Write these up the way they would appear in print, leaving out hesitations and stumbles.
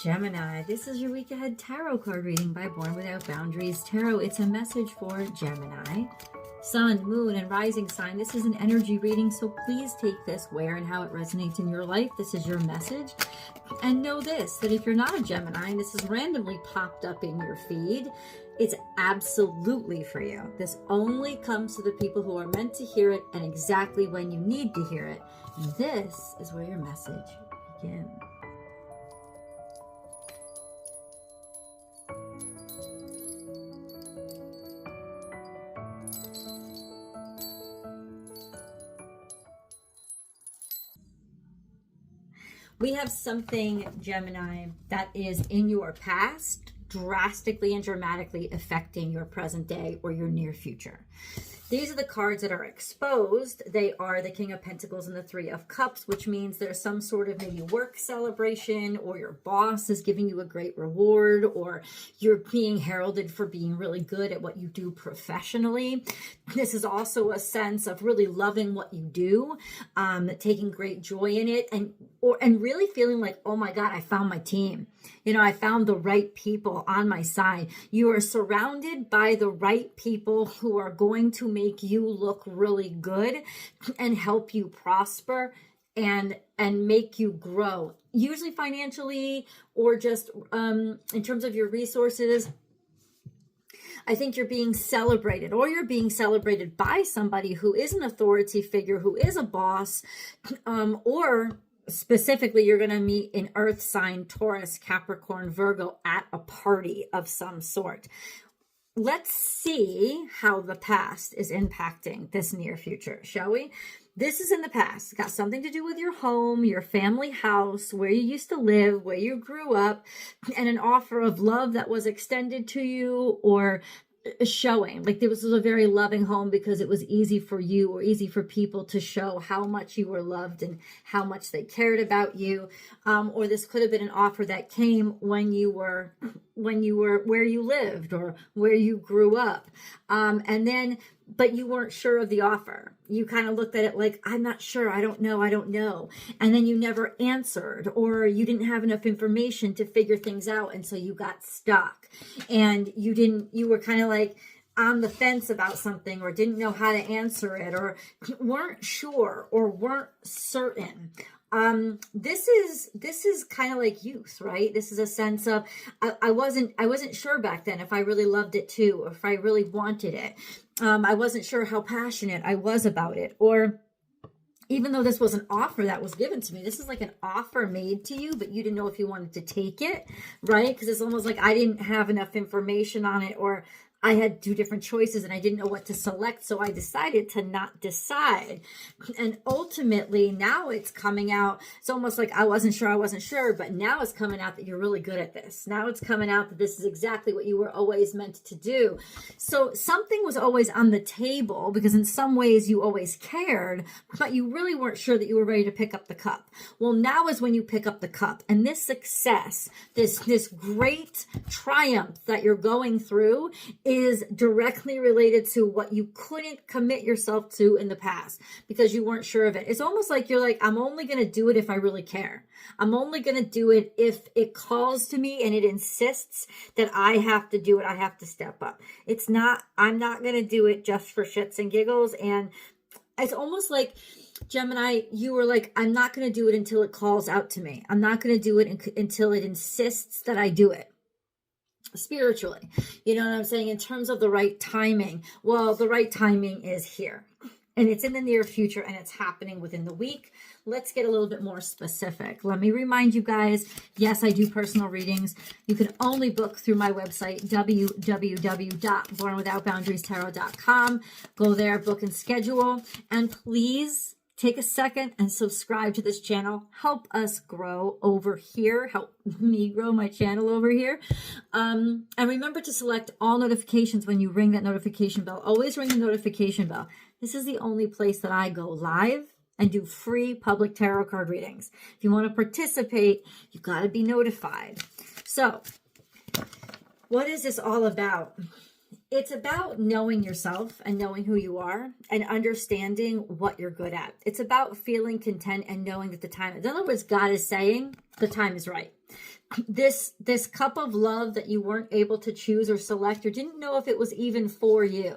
Gemini, this is your week ahead tarot card reading by Born Without Boundaries Tarot. It's a message for Gemini, sun, moon, and rising sign. This is an energy reading, so please take this where and how it resonates in your life. This is your message. And know this, that if you're not a Gemini and this is randomly popped up in your feed, it's absolutely for you. This only comes to the people who are meant to hear it and exactly when you need to hear it. And this is where your message begins. We have something, Gemini, that is in your past, drastically and dramatically affecting your present day or your near future. These are the cards that are exposed. They are the King of Pentacles and the Three of Cups, which means there's some sort of maybe work celebration, or your boss is giving you a great reward, or you're being heralded for being really good at what you do professionally. This is also a sense of really loving what you do, taking great joy in it, and really feeling like, oh my God, I found my team. You know, I found the right people on my side. You are surrounded by the right people who are going to make you look really good and help you prosper and make you grow, usually financially or just in terms of your resources. I think you're being celebrated, or you're being celebrated by somebody who is an authority figure, who is a boss, or specifically, you're going to meet an earth sign, Taurus, Capricorn, Virgo at a party of some sort. Let's see how the past is impacting this near future, shall we? This is in the past. It's got something to do with your home, your family house, where you used to live, where you grew up, and an offer of love that was extended to you, or showing like this was a very loving home because it was easy for you or easy for people to show how much you were loved and how much they cared about you. Or this could have been an offer that came when you were where you lived or where you grew up. But you weren't sure of the offer. You kind of looked at it like, I'm not sure. I don't know. And then you never answered, or you didn't have enough information to figure things out. And so you got stuck and you were kind of like on the fence about something, or didn't know how to answer it, or weren't sure or weren't certain. This is kind of like youth, right? This is a sense of, I wasn't sure back then if I really loved it too, or if I really wanted it. I wasn't sure how passionate I was about it, or even though this was an offer that was given to me, this is like an offer made to you, but you didn't know if you wanted to take it, right? Because it's almost like I didn't have enough information on it, or I had two different choices and I didn't know what to select. So I decided to not decide. And ultimately now it's coming out. It's almost like I wasn't sure, but now it's coming out that you're really good at this. Now it's coming out that this is exactly what you were always meant to do. So something was always on the table, because in some ways you always cared, but you really weren't sure that you were ready to pick up the cup. Well, now is when you pick up the cup, and this success, this great triumph that you're going through is directly related to what you couldn't commit yourself to in the past because you weren't sure of it. It's almost like you're like, I'm only going to do it if I really care. I'm only going to do it if it calls to me and it insists that I have to do it. I have to step up. I'm not going to do it just for shits and giggles. And it's almost like, Gemini, you were like, I'm not going to do it until it calls out to me. I'm not going to do it until it insists that I do it. Spiritually, you know what I'm saying? In terms of the right timing, well, the right timing is here, and it's in the near future, and it's happening within the week. Let's get a little bit more specific. Let me remind you guys, yes, I do personal readings. You can only book through my website, www.bornwithoutboundariestarot.com. Go there, book and schedule, and please take a second and subscribe to this channel. Help us grow over here. Help me grow my channel over here. And remember to select all notifications when you ring that notification bell. Always ring the notification bell. This is the only place that I go live and do free public tarot card readings. If you want to participate, you've got to be notified. So, what is this all about? It's about knowing yourself and knowing who you are and understanding what you're good at. It's about feeling content and knowing that the time, in other words, God is saying the time is right. This cup of love that you weren't able to choose or select, or didn't know if it was even for you.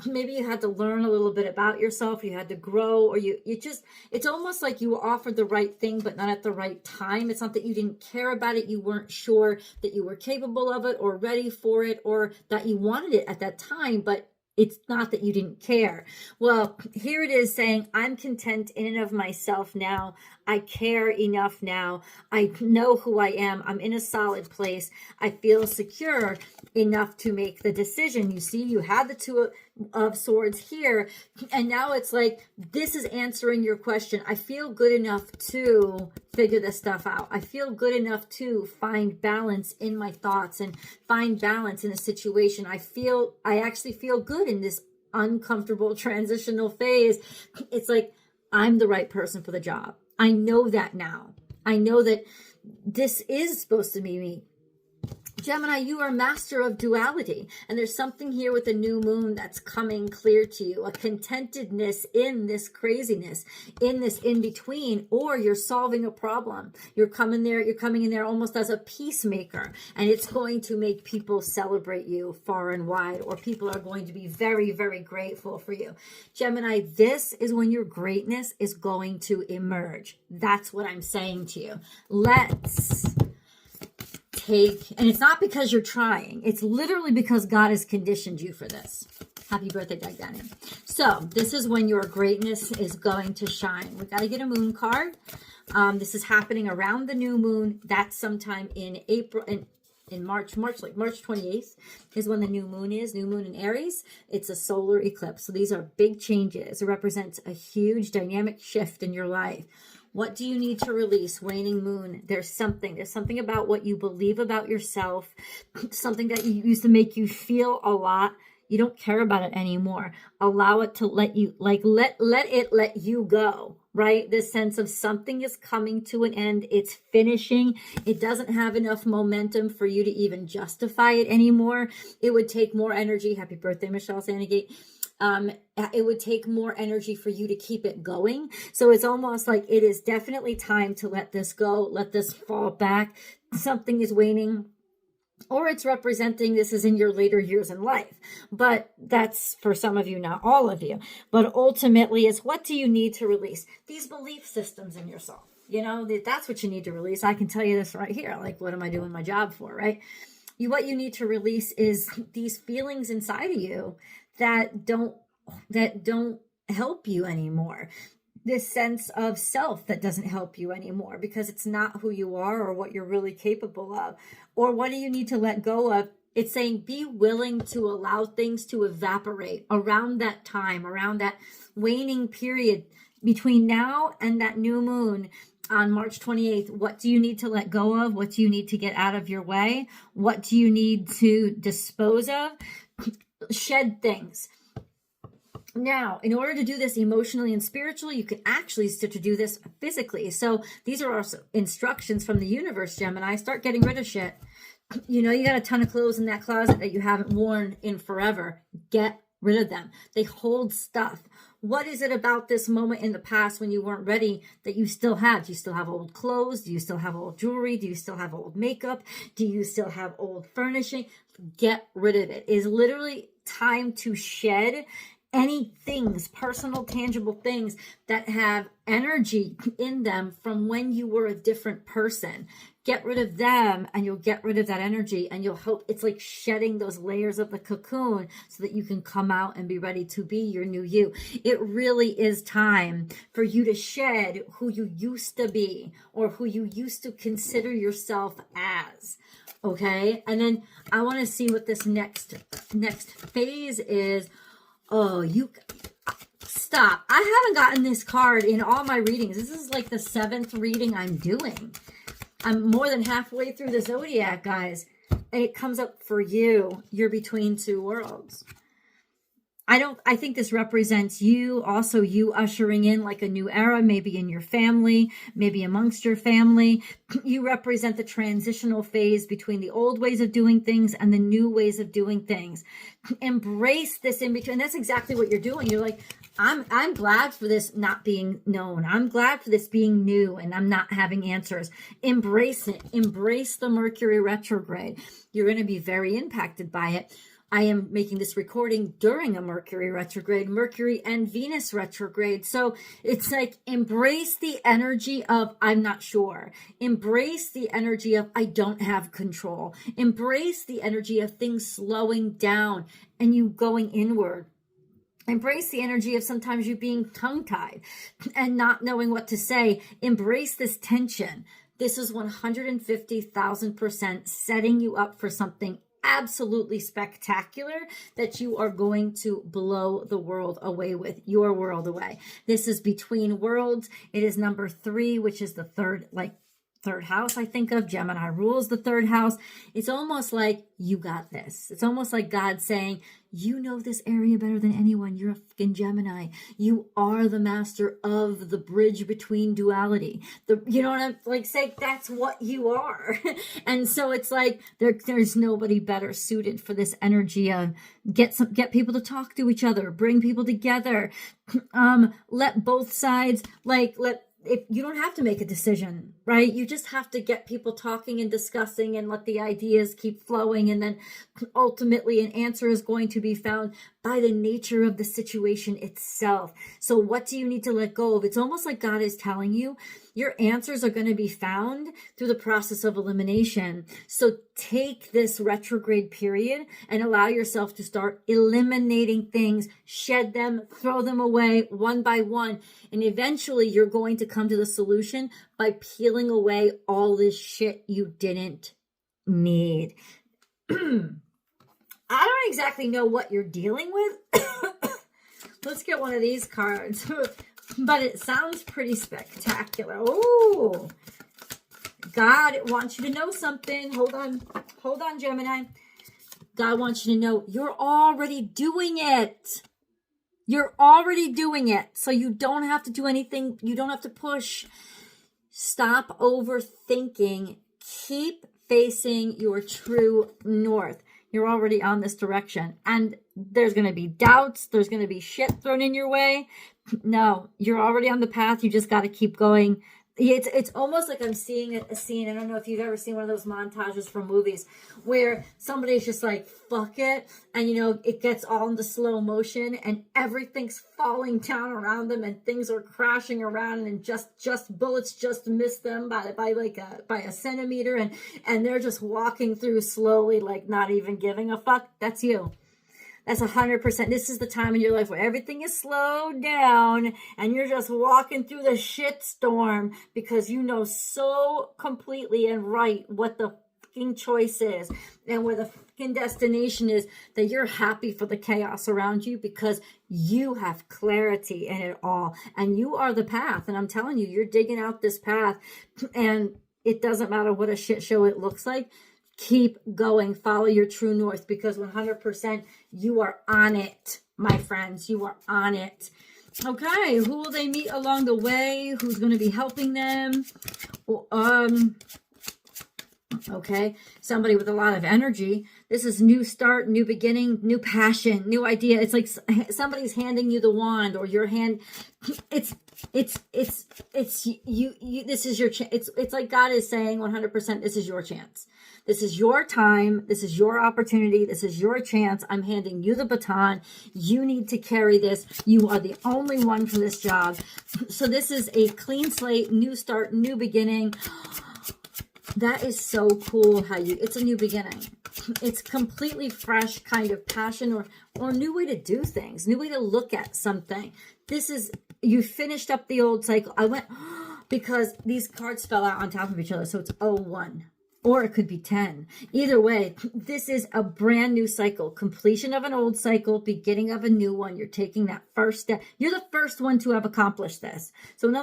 Maybe you had to learn a little bit about yourself, you had to grow, or it's almost like you were offered the right thing but not at the right time. It's not that you didn't care about it, you weren't sure that you were capable of it or ready for it, or that you wanted it at that time, but it's not that you didn't care. Well, here it is saying, I'm content in and of myself now. I care enough now. I know who I am. I'm in a solid place. I feel secure enough to make the decision. You see, you had the Two of Swords here, and now it's like, this is answering your question. I feel good enough to figure this stuff out. I feel good enough to find balance in my thoughts and find balance in a situation. I actually feel good in this uncomfortable transitional phase. It's like, I'm the right person for the job. I know that now. I know that this is supposed to be me. Gemini, you are master of duality. And there's something here with the new moon that's coming clear to you. A contentedness in this craziness, in this in-between, or you're solving a problem. You're coming in there almost as a peacemaker. And it's going to make people celebrate you far and wide, or people are going to be very, very grateful for you. Gemini, this is when your greatness is going to emerge. That's what I'm saying to you. Let's and it's not because you're trying. It's literally because God has conditioned you for this. Happy birthday, Doug Danny. So this is when your greatness is going to shine. We got to get a moon card. This is happening around the new moon. That's sometime in April, in March, like March 28th is when the new moon is. New moon in Aries. It's a solar eclipse. So these are big changes. It represents a huge dynamic shift in your life. What do you need to release? Waning moon. There's something about what you believe about yourself, something that used to make you feel a lot. You don't care about it anymore. Allow it to let you, let it let you go, right? This sense of something is coming to an end. It's finishing. It doesn't have enough momentum for you to even justify it anymore. It would take more energy. Happy birthday, Michelle Sandegate. It would take more energy for you to keep it going. So it's almost like it is definitely time to let this go, let this fall back. Something is waning, or it's representing this is in your later years in life. But that's for some of you, not all of you. But ultimately, it's what do you need to release? These belief systems in yourself. You know, that's what you need to release. I can tell you this right here. Like, what am I doing my job for, right? What you need to release is these feelings inside of you that don't help you anymore. This sense of self that doesn't help you anymore because it's not who you are or what you're really capable of. Or what do you need to let go of? It's saying be willing to allow things to evaporate around that time, around that waning period between now and that new moon on March 28th. What do you need to let go of? What do you need to get out of your way? What do you need to dispose of? Shed things. Now, in order to do this emotionally and spiritually, you can actually start to do this physically. So these are also instructions from the universe, Gemini. Start getting rid of shit. You know, you got a ton of clothes in that closet that you haven't worn in forever. Get rid of them. They hold stuff. What is it about this moment in the past when you weren't ready that you still have? Do you still have old clothes? Do you still have old jewelry? Do you still have old makeup? Do you still have old furnishing? Get rid of it. It is literally time to shed any things, personal, tangible things that have energy in them from when you were a different person. Get rid of them and you'll get rid of that energy, and you'll hope it's like shedding those layers of the cocoon so that you can come out and be ready to be your new you. It really is time for you to shed who you used to be or who you used to consider yourself as. Okay. And then I want to see what this next phase is. Oh, you stop. I haven't gotten this card in all my readings. This is like the 7th reading I'm doing. I'm more than halfway through the zodiac, guys. And it comes up for you. You're between two worlds. I think this represents you, also you ushering in like a new era, maybe in your family, maybe amongst your family. You represent the transitional phase between the old ways of doing things and the new ways of doing things. Embrace this in between. And that's exactly what you're doing. You're like, I'm glad for this not being known. I'm glad for this being new and I'm not having answers. Embrace it. Embrace the Mercury retrograde. You're going to be very impacted by it. I am making this recording during a Mercury retrograde, Mercury and Venus retrograde. So it's like, embrace the energy of I'm not sure. Embrace the energy of I don't have control. Embrace the energy of things slowing down and you going inward. Embrace the energy of sometimes you being tongue-tied and not knowing what to say. Embrace this tension. This is 150,000% setting you up for something absolutely spectacular that you are going to blow the world away with, your world away. This is between worlds. It is number 3, which is the third house I think of. Gemini rules the third house. It's almost like you got this. It's almost like God saying, you know this area better than anyone. You're a fucking Gemini. You are the master of the bridge between duality. You know what I'm like saying? That's what you are. And so it's like there's nobody better suited for this energy of get people to talk to each other, bring people together, let both sides if you don't have to make a decision, right? You just have to get people talking and discussing and let the ideas keep flowing. And then ultimately an answer is going to be found by the nature of the situation itself. So what do you need to let go of? It's almost like God is telling you your answers are going to be found through the process of elimination. So take this retrograde period and allow yourself to start eliminating things, shed them, throw them away one by one. And eventually you're going to come to the solution by peeling away all this shit you didn't need. I don't exactly know what you're dealing with. Let's get one of these cards. But it sounds pretty spectacular. Oh, God wants you to know something. Hold on, Gemini. God wants you to know you're already doing it. You're already doing it. So you don't have to do anything. You don't have to push. Stop overthinking. Keep facing your true north. You're already on this direction. And there's going to be doubts. There's going to be shit thrown in your way. No, you're already on the path. You just got to keep going. It's almost like I'm seeing a scene. I don't know if you've ever seen one of those montages from movies where somebody's just like, fuck it. And, it gets all into slow motion and everything's falling down around them and things are crashing around and just bullets just miss them by a centimeter. And they're just walking through slowly, like not even giving a fuck. That's you. That's 100%. This is the time in your life where everything is slowed down and you're just walking through the shit storm because you know so completely and right what the fucking choice is and where the fucking destination is, that you're happy for the chaos around you because you have clarity in it all and you are the path. And I'm telling you, you're digging out this path and it doesn't matter what a shit show it looks like. Keep going. Follow your true north because 100% you are on it, my friends. You are on it. Okay, who will they meet along the way? Who's going to be helping them? Okay, somebody with a lot of energy. This is new start, new beginning, new passion, new idea. It's like somebody's handing you the wand, or your hand. It's you. This is your chance. It's like God is saying 100%. This is your chance. This is your time. This is your opportunity. This is your chance. I'm handing you the baton. You need to carry this. You are the only one for this job. So this is a clean slate, new start, new beginning. That is so cool how it's a new beginning. It's completely fresh kind of passion or new way to do things, new way to look at something. This is, you finished up the old cycle. I went, because these cards fell out on top of each other. So it's 01. Or it could be 10. Either way, this is a brand new cycle. Completion of an old cycle, beginning of a new one. You're taking that first step. You're the first one to have accomplished this. So in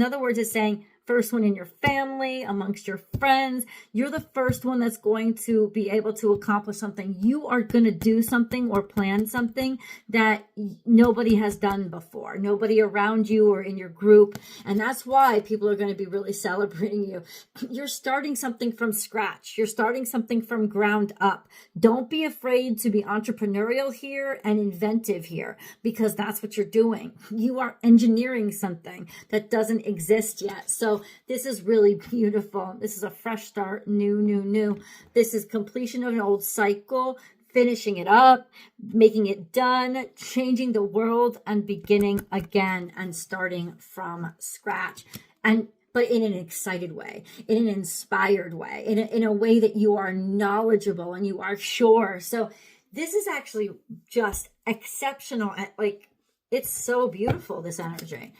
other words, it's saying, first one in your family, amongst your friends. You're the first one that's going to be able to accomplish something. You are going to do something or plan something that nobody has done before. Nobody around you or in your group. And that's why people are going to be really celebrating you. You're starting something from scratch. You're starting something from ground up. Don't be afraid to be entrepreneurial here and inventive here, because that's what you're doing. You are engineering something that doesn't exist yet. So this is really beautiful. This is a fresh start, new. This is completion of an old cycle, finishing it up, making it done, changing the world, and beginning again and starting from scratch. But in an excited way, in an inspired way, in a way that you are knowledgeable and you are sure. So this is actually just exceptional. Like, it's so beautiful, this energy.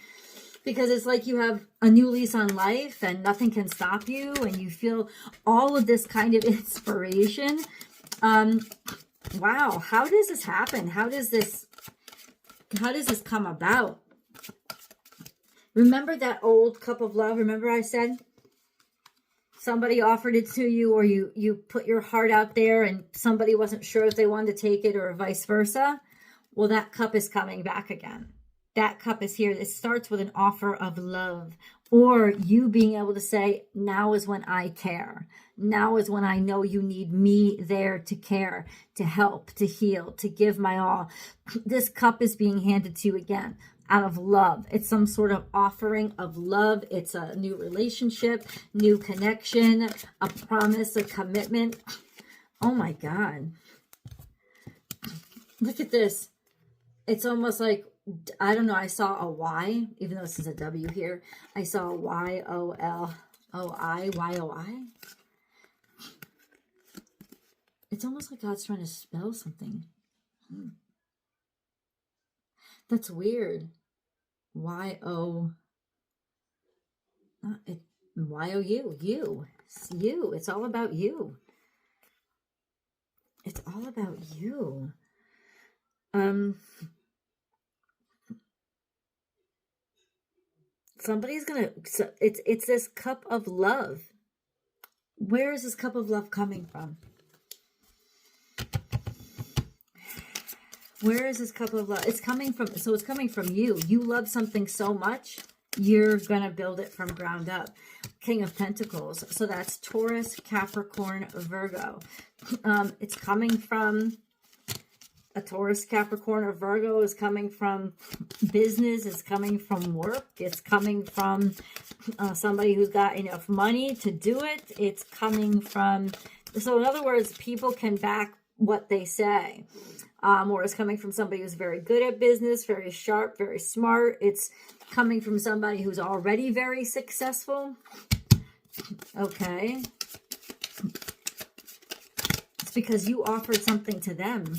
Because it's like you have a new lease on life and nothing can stop you, and you feel all of this kind of inspiration. Wow, how does this happen? How does this come about? Remember that old cup of love? Remember I said somebody offered it to you, or you put your heart out there and somebody wasn't sure if they wanted to take it, or vice versa? Well, that cup is coming back again. That cup is here. It starts with an offer of love, or you being able to say, now is when I care. Now is when I know you need me there to care, to help, to heal, to give my all. This cup is being handed to you again out of love. It's some sort of offering of love. It's a new relationship, new connection, a promise, a commitment. Oh my God. Look at this. It's almost like, I don't know, I saw a Y, even though this is a W here. I saw a Y-O-L-O-I, Y-O-I. It's almost like God's trying to spell something. That's weird. Y-O, Y-O-U, you. It's all about you. It's all about you. Somebody's gonna, it's this cup of love. Where is this cup of love coming from? Where is this cup of love? It's coming from you. You love something so much, you're gonna build it from ground up. King of Pentacles. So that's Taurus, Capricorn, Virgo. It's coming from a Taurus, Capricorn, or Virgo is coming from business. It's coming from work. It's coming from somebody who's got enough money to do it. It's coming from, so in other words, people can back what they say. Or it's coming from somebody who's very good at business, very sharp, very smart. It's coming from somebody who's already very successful. Okay. It's because you offered something to them.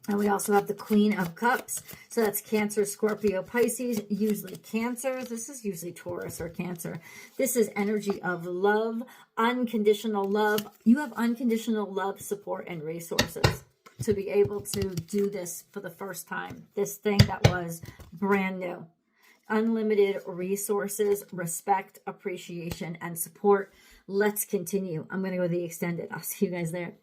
And we also have the Queen of Cups. So that's Cancer, Scorpio, Pisces, usually Cancer. This is usually Taurus or Cancer. This is energy of love, unconditional love. You have unconditional love, support, and resources to be able to do this for the first time. This thing that was brand new. Unlimited resources, respect, appreciation, and support. Let's continue. I'm going to go to the extended. I'll see you guys there.